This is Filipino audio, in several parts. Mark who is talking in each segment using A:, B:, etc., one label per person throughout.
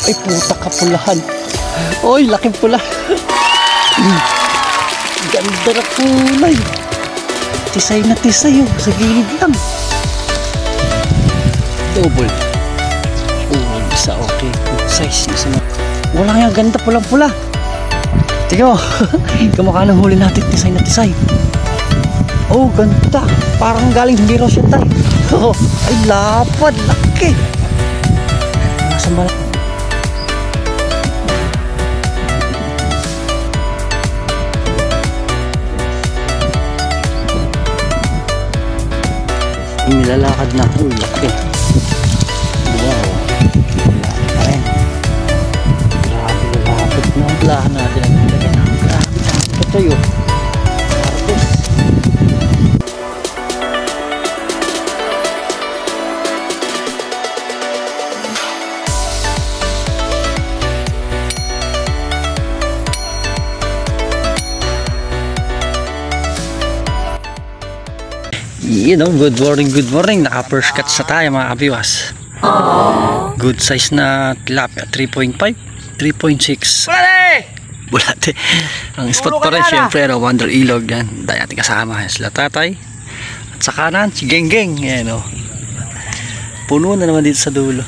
A: Ay, puta kapulahan. Oy, laking pula. Ganda na kulay. Tisay na tisay oh. Sa gilid lang. Double. Oh, isa okay. Good size. Wala kaya ganda pulang-pula. Tingnan mo. Kamukha ng huli natin. Tisay na tisay. Oh, ganda. Parang galing hindi raw siya tayo. Oh, ay, lapad. Laki. Nasa malaki. Nilalakad na. Uy, laki. Wow. Laki pa rin. Grabe, lalapad na. Lahan natin ang nilagay na. Grabe. Ito yun. Marcos. You know, good morning. Naka first catch na tayo mga kabiwas. Good size na tilapia, 3.5, 3.6. Bulate. Ang spot pa rin syempre, Wonder Ilog yan. Dahil ating kasama sila tatay. At sa kanan, si Genggeng. Ayan o. Puno na naman dito sa dulo.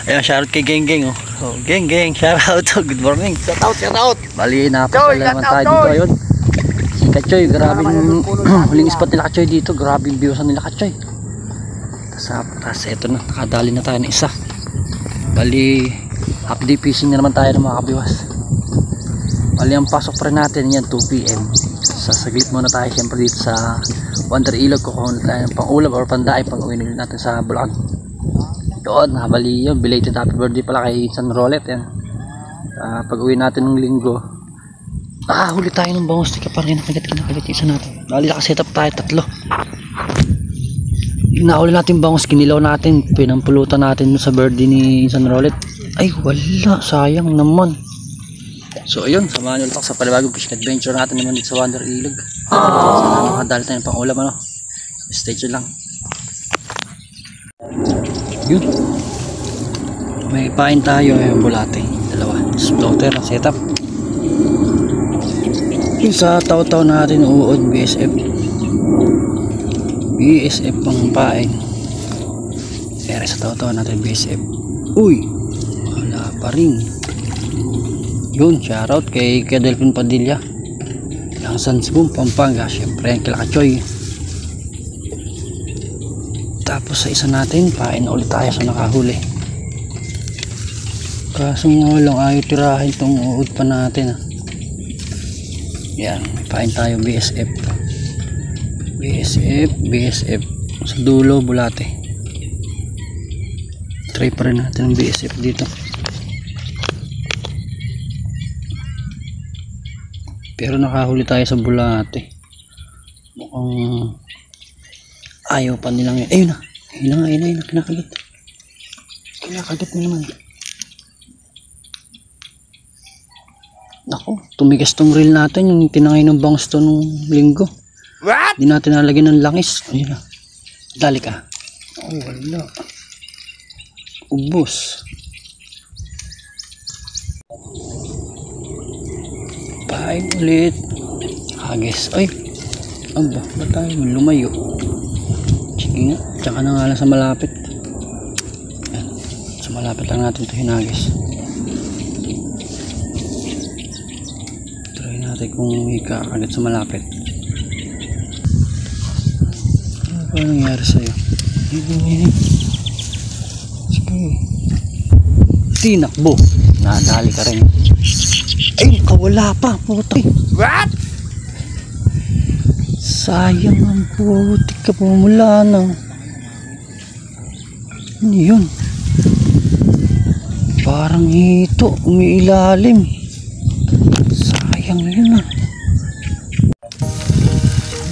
A: Ayan, shoutout kay Genggeng o. Oh, Genggeng, shoutout. Good morning. Shoutout. Bali, napasala naman tayo dito ayun. Kachoy, grabing huling spot nila Kachoy dito, grabing viewsan nila Kachoy. Tapos eto na, nakadali na tayo ng isa. Bali, half day fishing na naman tayo ng mga kabiwas. Bali, ang pasok pa rin natin yan 2 PM. Sasaglit muna tayo siyempre dito sa Wonder Ilog. Kukuha na tayo ng pang-ulam or pandaay pag uwi natin sa Bulacan. Doon, bali yun, belated happy birthday pala kay San Rolet yan. Pag uwi natin ng linggo, huli tayo ng bangus. Tika pa rin kinakagat isa natin. Bali nakaset up tayo 3. Yung nahuli natin bangus, kinilaw natin, pinampulutan natin sa birthday ni San Rolet. Ay wala, sayang naman. So ayun, samahan nyo lang sa panibagong fishing adventure natin naman dito sa Wonder Ilog. Sana makadali tayo ng pang ulam ano. Stay tuned lang. Yun, may pain tayo yung bulate, dalawa, floater ang setup. Yung sa taw-taw natin uod BSF pang pain. Pero sa taw-taw natin BSF. Uy, wala pa rin. Yun, shoutout kay Delphine Padilla ng Sansboom, Pampanga. Syempre yung kila Kachoy. Tapos sa isa natin pain ulit tayo sa nakahuli. Kaso nga lang ayaw tirahin itong uod pa natin. Yan, pain tayo BSF sa dulo bulate. Try pa rin natin ang BSF dito, pero nakahuli tayo sa bulate. Mukhang ayaw pa nilang yun. Ayun na kinakagat na naman. Ako, tumigas tong reel natin, yung tinangay ng bangus to nung linggo. What? Hindi natin nalagyan ng langis. Ayun na. Dali ka. Oh, wala. Ubos. Pain ulit. Hagis. Ay. Aba, ba tayo lumayo? Sige nga. Tsaka na nga lang sa malapit. Yan. Sa malapit lang natin ito hinagis. Kung ikakagat sa malapit. Ano nangyari sa'yo? Sige, tinakbo, nadali ka rin. Ay, kawala pa, puti. What? Sayang ang puti ka, pumula na. Ano yun? Parang hito, umiilalim. Sayang yun ah.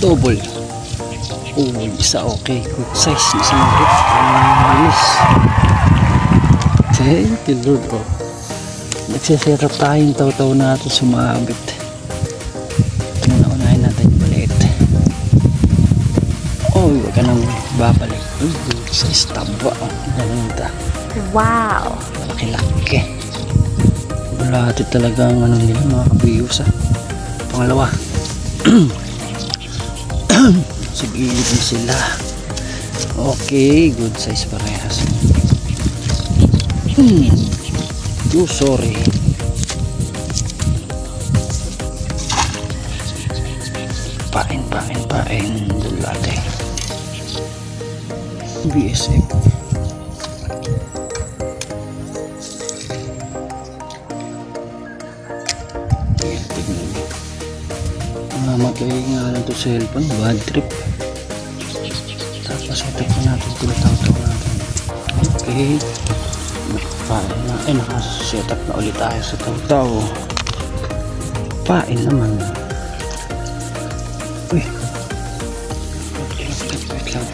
A: Double. Oh, isa okay. Good size. Isa magkit. Bilis. Thank you Lord. Oh. Nagsiserap tayong taw-taw natin sumabit. Unahin natin yung maliit. Oh, ka nang babalik. Uy, good size taba. Ganda.
B: Wow.
A: Laki-laki. Bulati talaga ang ano nila mga kabiyos. Pangalawa. Sigilid na sila. Okay, good size parehas. Oh, sorry. Pain. Bulate. BSF. Ayan, tignan mo. Mamatay nga lang ito cellphone. Bad trip. Tapos ito po natin. Tinataw-taw natin. Okay. Nakaset up na ulit tayo sa taw-taw. Pain naman. Uy. Wait lang.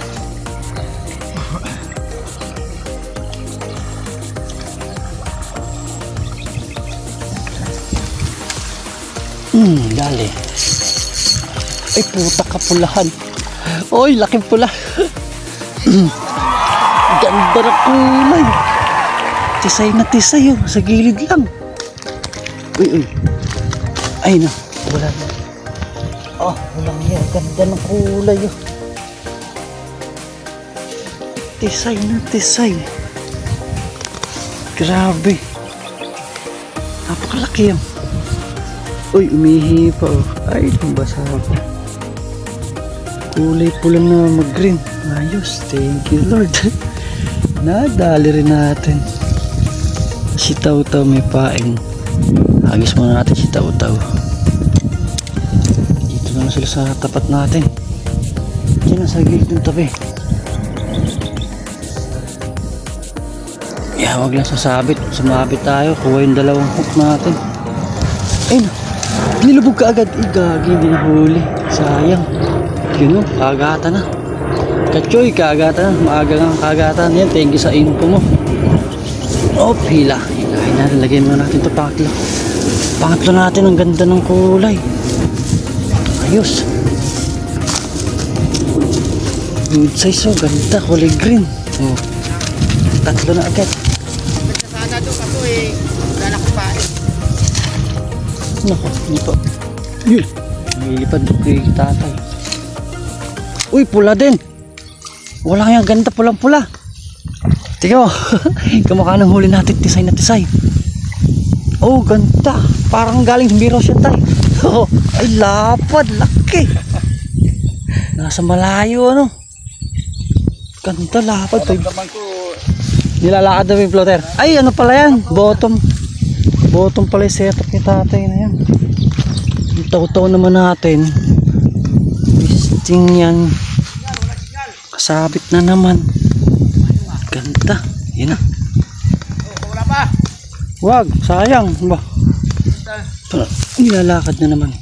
A: Dali. Ay, puta kapulahan. Oy, laking pula. Ganda na kulay. Tisay na tisay oh. Sa gilid lang. Uy. Ay na. Wala na. Oh, walang yan. Ganda ng kulay oh. Tisay na tisay. Grabe. Napakalaki yan. Uy, umihi pa oh. Ay, basa pa. Kulay pula na mag-green. Ayos. Thank you Lord. Nadali rin natin. Si Taw-Taw may paing. Hagis muna natin si Taw-Taw. Dito na sila sa tapat natin. Diyan na sa gilid ng tabi. Yeah, wag lang sasabit. Sumabit tayo. Kuha yung dalawang hook natin. Ayun. Nilubog ka agad. Gagi, hindi nahuli. Sayang. Yun o, kagata na. Kachoy, kagata na. Maaga nga kagata. Yan, thank you sa info mo. Oh, hila. Hilahin natin. Lagyan mo natin ito pangatlo. Pangatlo natin. Ang ganda ng kulay. Ayos. Good size oh. Ganda. Kulay green. Oh. Tatlo na agad.
C: Sana doon ako eh. Wala na akong pain.
A: Nako, dito. Yun. Nilipad kay tatay. Uy, pula din. Wala kaya ganda pulang-pula. Tingnan mo. Kamukha ng huli natin. Tisay na tisay. Oh, ganda. Parang galing biro siya tayo. Oh, ay, lapad. Laki. Nasa malayo, ano. Ganda, lapad. Nilalakad na yung floater. Ay, ano pala yan? Bottom. Bottom pala yung setup ni tatay na yan. Yung taw-taw naman natin. Listing yan. Kasabit na naman. Ganda. Yan na.
C: Wala pa.
A: Wag, sayang. Ba? Nilalakad na naman.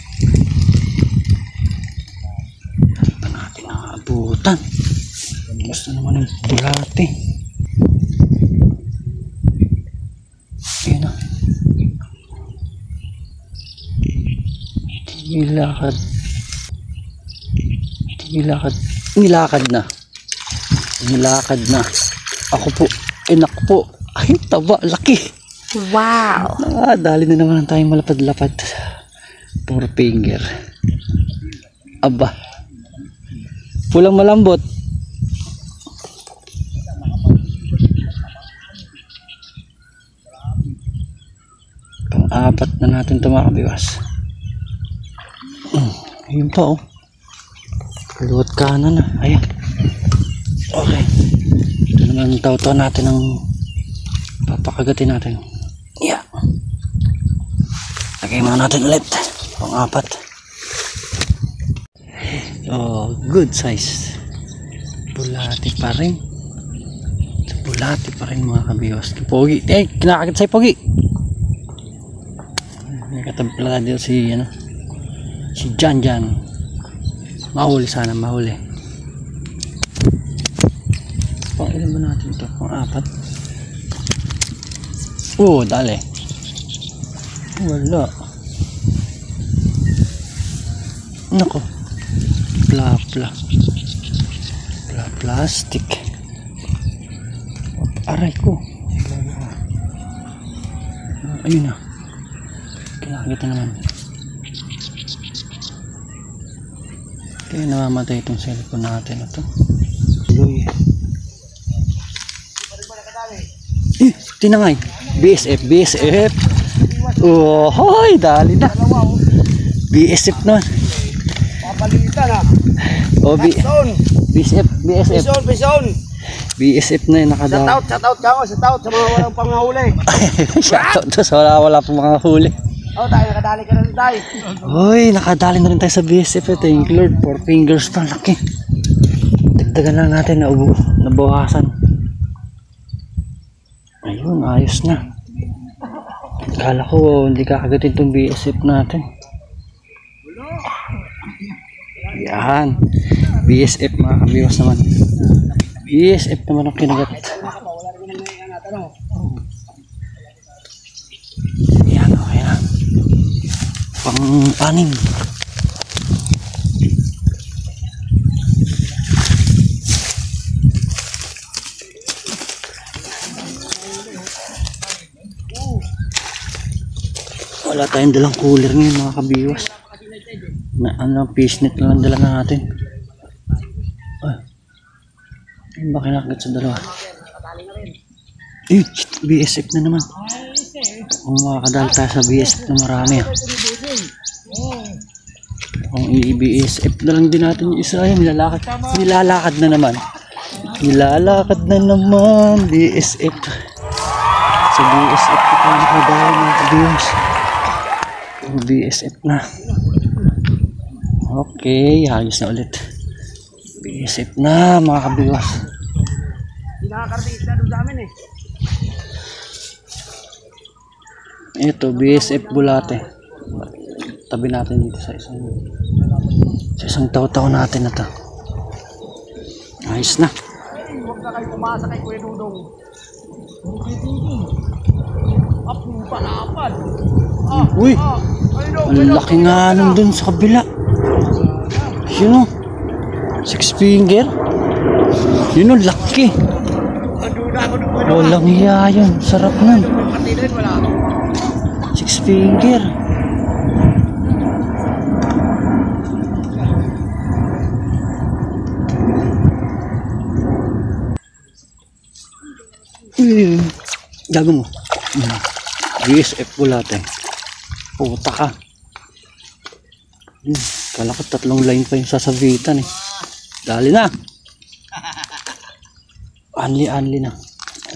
A: Ito natin nakaabutan. Basta naman yung bulate. Yan na. Nilakad. Nilakad na. Nilakad na. Ako po. Enak po. Ay, taba. Laki.
B: Wow.
A: Dali na naman tayong malapad-lapad. 4 finger. Aba. Pulang malambot. Pang-apat na natin tumakabiwas. Yun pa oh. Kaluwat kanan na. Ayan. Okay. Ito naman taw-taw natin ang papakagatin natin. Yeah. Lagay muna natin ulit. Pang-apat. Oh, good size. Bulati pa rin. Bulati pa rin mga kabiyos. Pogi. Eh, kinakagit sa'yo pogi. May katampala dito si ano. Si Jan. Mahuli sana, mahuli. Pang ilan ba natin ito? Pang 4. Oh, dali. Wala. Nako. Pla. Plastic. Aray ko. Ayun na. Kinakita naman. Kaya namamatay itong cellphone natin. Ito. Tinangay. BSF. Oh, hoy, dali na. BSF naman.
C: Papalitan ha.
A: Oh, BSF. BSF na yung nakadali.
C: Shoutout ka mo. Shoutout sa mga walang pangahuli.
A: Shoutout to sa wala pang mga huli.
C: Oh, tayo nakadali ka na rin tayo.
A: Hoy, nakadali na rin tayo sa BSF. Thank you Lord. 4 fingers pa. Laki. Dagdagan lang natin na nabawasan. Ayun, ayos na. Kala ko hindi kakagatin itong BSF natin. Yan. BSF mga kabiwas naman. BSF naman ang kinagat. Yan, okay na. Pang-anim. Wala tayong dalang cooler ngayon mga kabiwas. Na ano, fishnet na lang dala natin. Ay, bakit nakagad sa dalawa? BSF na naman. Kung makakadal tayo sa BSF na marami. Kung i-BSF na lang din natin yung isa. Ay, nilalakad na naman. BSF. Sa BSF na tayo nakadal mga kabiwas. BSF na. Okay, ayos na ulit. BSF na mga kabiwas.
C: Nakakarbita doon sa amin eh.
A: Ito, BSF Bulate. Tabi natin dito sa isang taw-taw natin na to. Ayos na.
C: Huwag na kayo pumasa kay Kuya Dudong. Apun-palapan.
A: Uy! Ang laki nga nun dun sa kabila. Yun o. 6 finger. Yun o, laki. Walang hiya yun. Sarap nun. 6 finger. Gago mo. BSF Bulate. Puta ka. Kala ko 3 line pa yung sasabitan eh. Dali na. Anli na.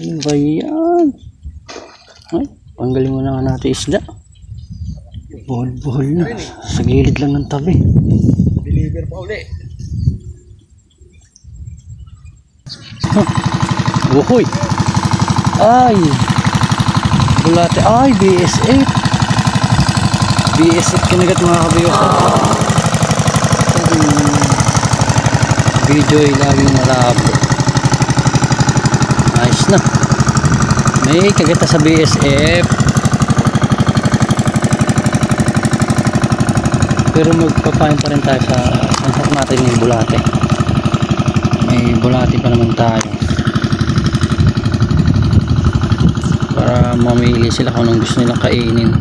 A: Ano ba yan? Ay, panggalin mo na nga natin isda. Buhol na. Sa gilid lang ng tabi.
C: Deliver pa uli.
A: Buhoy. Ay. Bulate. Ay, BSF. BSF kinagat mga kabiwas. Video ay laging malabo. Nice na. May kagata sa BSF. Pero magpapain pa rin tayo sa sansak natin yung bulate. May bulate pa naman tayo. Para mamili sila kung anong gusto nilang kainin.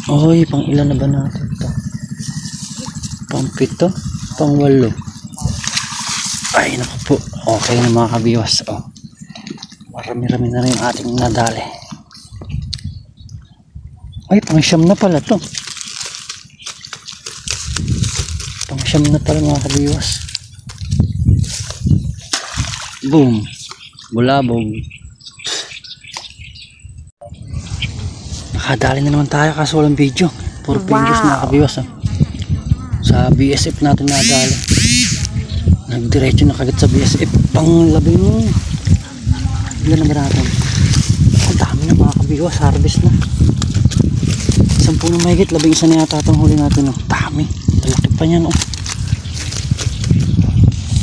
A: Oy, pang ilan na ba natin ito? Pang 7? Pang 8? Ay, naku po. Okay na mga kabiwas. Oh. Marami-rami na rin ating nadali. Ay, pang 9 na pala to. Pang 9 na pala mga kabiwas. Boom. Bulabog. Nakadali na naman tayo kaso walang video. Puro fingers mga kabiwas. Oh. Sa BSF natin nadali. Nagdiretso na kagat sa BSF. Pang-labing mo. Ilan na ba natin? Ang dami na mga kabiwas. Harvest na. 10 na mahigit. 11 na yata itong huli natin. Oh. Dami. Talaki pa niyan, oh.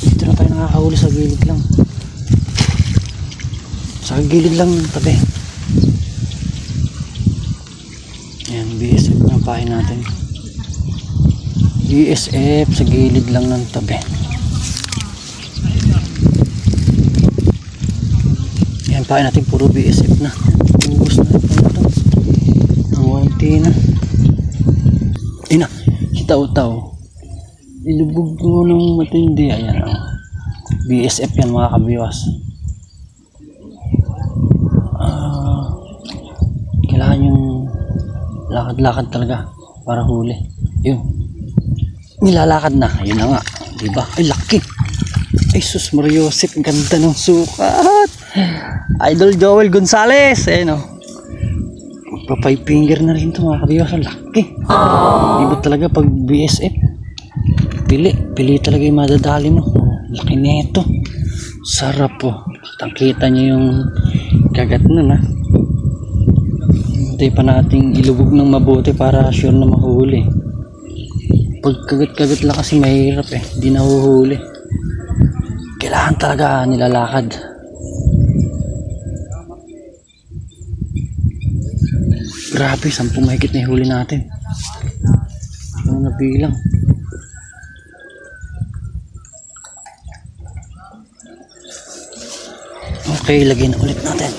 A: Dito na tayo nakakahuli sa gilid lang. Sa gilid lang ng tabi. Ayan, BSF na pahin natin. BSF sa gilid lang ng tabi. Ayan, pahin natin puro BSF na. Ubus na ito. Ang wanti na. Ayun na, si Tao-Tao. Ilubog mo ng matindi. Ayan, oh. BSF yan mga kabiwas. Kailangan yung lakad-lakad talaga para huli. Yun, nilalakad na. Ayun na nga, diba? Ay, laki. Ay, sus Mariosep, ganda ng sukat. Idol Joel Gonzales. Ayun, oh. Pa 5 finger na rin ito mga kabiwas. Ang laki. Diba talaga pag BSF, pili talaga yung madadali mo. Laki neto. Sarap po. Kita nyo yung kagat nun, ha. Hintay pa nating ilubog ng mabuti para sure na mahuli. Pag kagat-kagat lang kasi mahirap eh. Hindi nahuhuli. Kailangan talaga nilalakad. Grabe, 10 mahigit na huli natin. Ano na bilang. Okay, lagyan na ulit natin.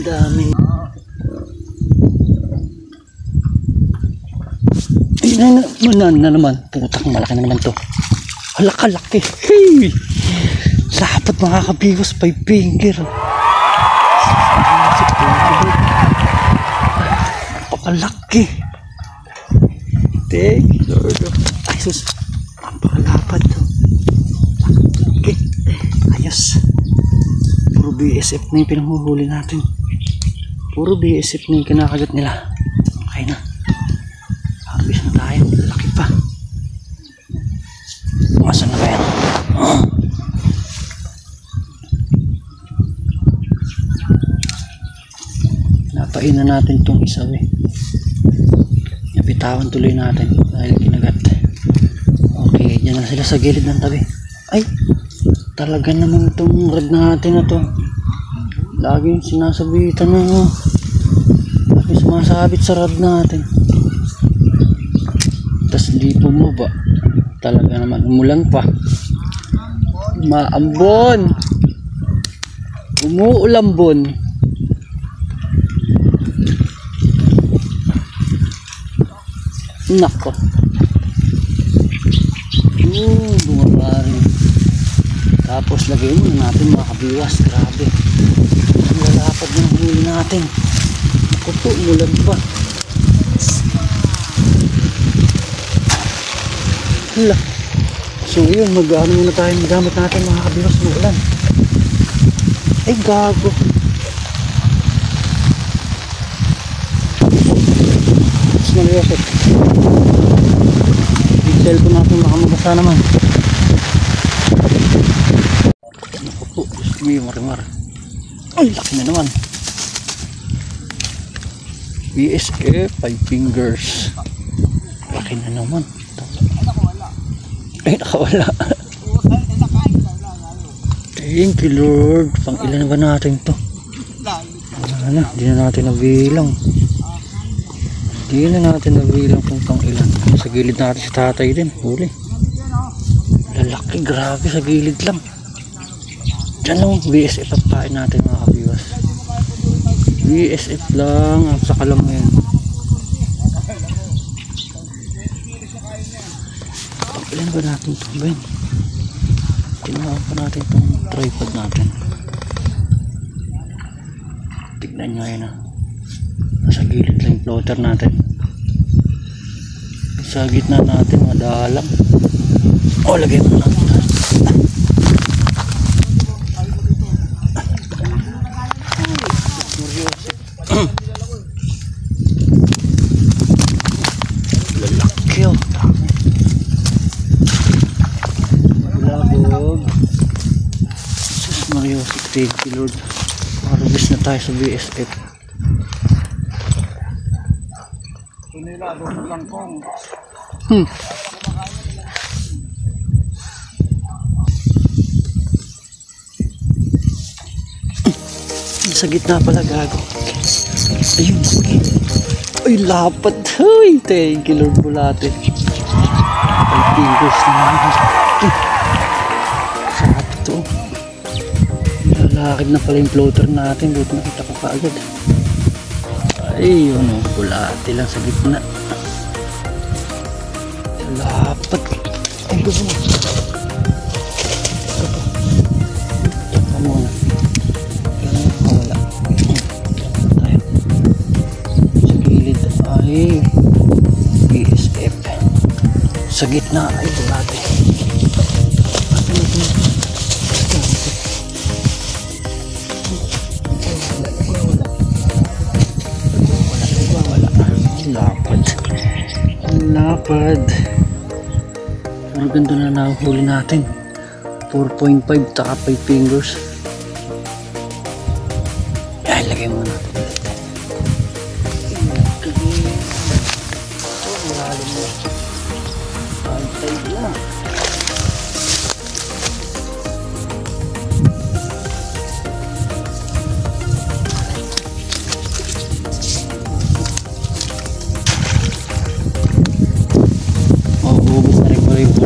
A: Dami. Ay, na naman. Putang malaki na naman to. Halak-halaki. Hey! Dapat makakabigos 5 finger. Napakalaki. Thank you, Lord. Ay, sus. Napakalapad to. Okay. Ayos. Puro BSF na yung pinanghuhuli natin. Puro BSF na yung kinakagat nila. Okay na. Harvest na tayo. Laki pa. Masan na ba yan? Napain na natin itong isa eh. Napitawan tuloy natin dahil kinagat. Okay, dyan na sila sa gilid ng tabi. Ay, talaga naman itong rod natin na to. Laging sinasabitan na laging sumasabit sa rod natin. Tas di bumaba. Talaga naman umulan pa. Maambon. Umuulambon. Nako. Bumaba rin. Tapos lagay mo natin mga kabiwas. Grabe. Lalapad ng huli natin. Ako po, umulan pa. Hala. So yun, mag-ano muna tayo ng gamit natin mga kabiwas. Umulan. Ay, gago. Tapos naliyosot. Yung cellphone natin makamagasa naman. Ako po, gusto mo yung marimar. Ay, laki na naman. BSF 5 fingers. Laki na naman. Ay, nakawala. Thank you, Lord. Pang ilan na ba natin to? Ano, hindi na natin nabilang. Hindi na natin nabilang kung pang ilan. Sa gilid natin si tatay din. Huli. Lalaki, grabe sa gilid lang. Diyan lang BSF ang pain natin mga kabiwas. BSF lang ang sakalam mo yan. Ilan ba natin ito Ben? Tinawa pa natin itong tripod natin. Tignan nyo yun ah. Nasa gilid lang yung floater natin. Sa gitna natin madalang. O lagay mo lang. Lalaki oh. Labog. Sus Mariosip. Thank you Lord. Harvest na tayo sa BSF. Sa gitna pala gago. Ayun. Ay lapad. Ay thank you Lord bulate. Ay fingers naman. Sarap ito. Lalakid na pala yung floater natin. Buti nakita ko kaagad. Ay yun o. Bulate lang sa gitna. Lapad. Ay gusto mo. Taka muna. Ay BSF sa gitna ay bulate. Lapad ang ganda na nahuhuli natin. 4.5 taka 5 fingers. Ay lagay mo natin.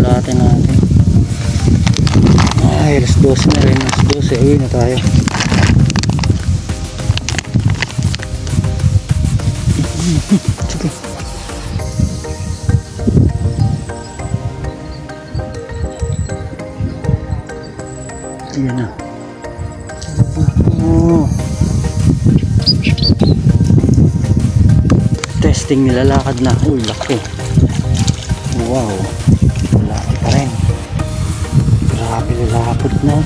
A: Natin ay alas 12 na rin, alas 12 uwi na tayo. Sige yan na. Testing nilalakad na. Uy laki. Wow laki pa rin. Grabe lalapot na.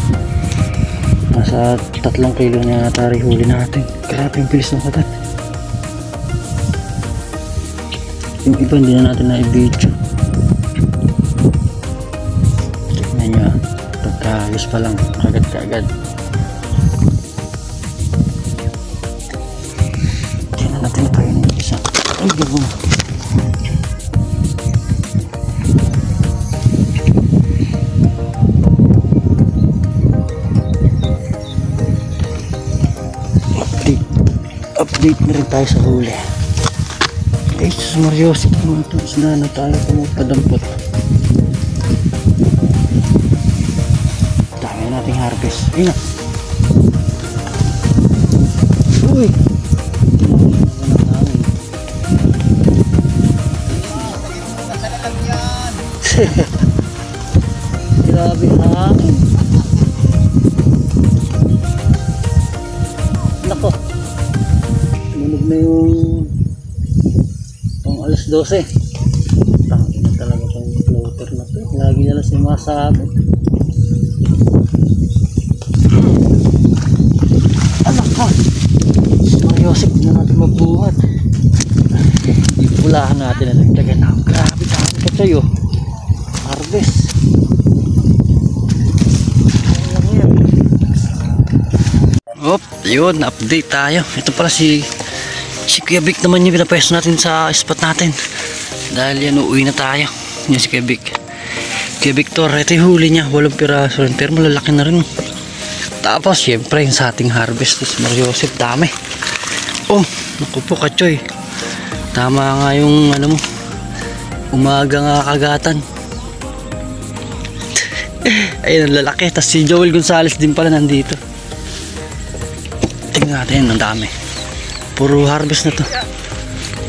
A: Nasa 3 kilo na natari huli natin. Grabe yung bilis ng katat. Yung iba hindi na natin na-i-video. Tignan nyo. Pagkayos pa lang. Kagad-kagad. Tignan natin na tayo na yung isa. Ay gabo. Update na rin tayo sa huli. Ay, sus Mariosip naman ito. Isna na tayo pumapadampot. Dami nating harvest. Ay na. Uy. Grabe hangin. Nako. Tunog na yung pang alas 12. Tangin na talaga pang floater na to. Lagi na lang sumasabi. Anak ka. Mariosip na natin mabuhat. Ipulahan natin na nagtagal na. Grabe dami ka sa'yo. Harvest. Op, yun, update tayo. Ito pala si Kuya Vic naman yung pinapwesto natin sa spot natin. Dahil yan, uuwi na tayo. Yan si Kuya Vic. Kuya Victor, ito yung huli niya. 8 piraso rin, pero malalaki na rin. Tapos, syempre, yung sa ating harvest is Mariosip, dami. Oh, naku po, Kachoy. Tama nga yung, ano mo, umaga nga kagatan. Ayun, ang lalaki. Tapos si Joel Gonzales din pala nandito. Tingnan natin, ang dami. Puro harvest na to.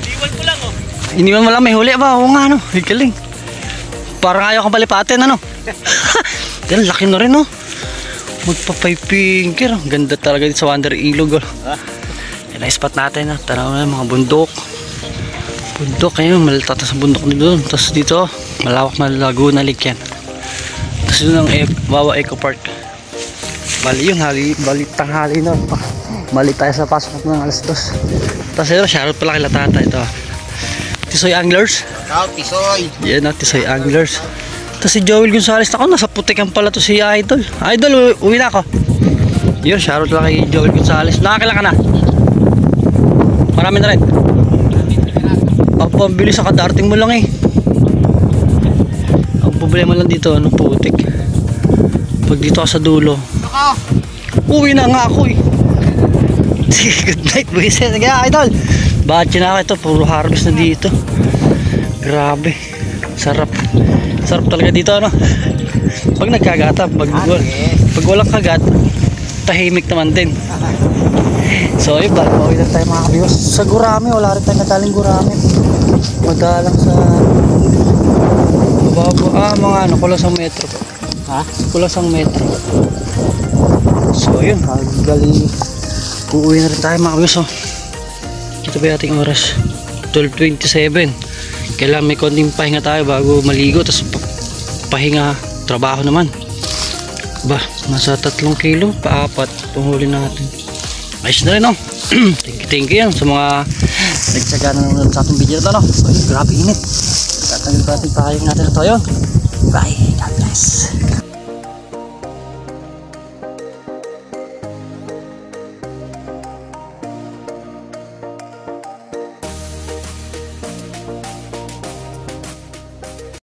A: Iniwan ko lang oh. Iniwan mo lang, may huli ba? Oo nga no, galing. Parang ayaw kang palipatin ano. Yan, laki na rin oh. Magpa 5 finger. Ganda talaga dito sa Wonder Ilog oh. Yan ang spot natin oh. Tanaw na mga bundok. Bundok ayun, malata sa bundok nito doon. Tapos dito, malawak na Laguna Lake yan. Tapos doon ang Wawa Eco Park. Bali yun, bali tanghali na. Mali tayo sa pasok ng alas 2. Tapos ito, shoutout pala kay Latata ito. Tisoy Anglers.
C: Tisoy.
A: Yan o, Tisoy Anglers. Tapos si Joel Gonzales, ako nasa putikan pala to si Idol. Idol, uwi na ako. Yun, shoutout lang kay Joel Gonzales. Nakakila ka na? Marami na rin. Ang pambili sa kadarting mo lang eh. Ang problema lang dito, ano, putik. Pag dito ka sa dulo, uwi na nga ako eh. Good night, boys. Sige, idol. Bakit yun ako ito? Puro harvest na dito. Grabe. Sarap. Sarap talaga dito, ano? Pag nagkagata, pag walang kagat, tahimik naman din. So yun, bago na tayo mga kabiwas. Sa gurami, wala rin tayo nagaling gurami. Madalang sa mga ano, kulasang metro. Ha? Kulasang metro. So yun, galing. Uuwi na rin tayo mga kabiwas. Ito ba yung ating oras? 12:27. Kailangan may konting pahinga tayo bago maligo. Tapos pahinga, trabaho naman. Ba, nasa 3 kilo, pa-4 itong huli natin. Ayos na rin, no? Thank you yan sa mga nagtsaga na nanonood sa ating video na ito, no? So, grabe init. Tatanggal pa natin pahayang natin ito yun. Bye, God bless.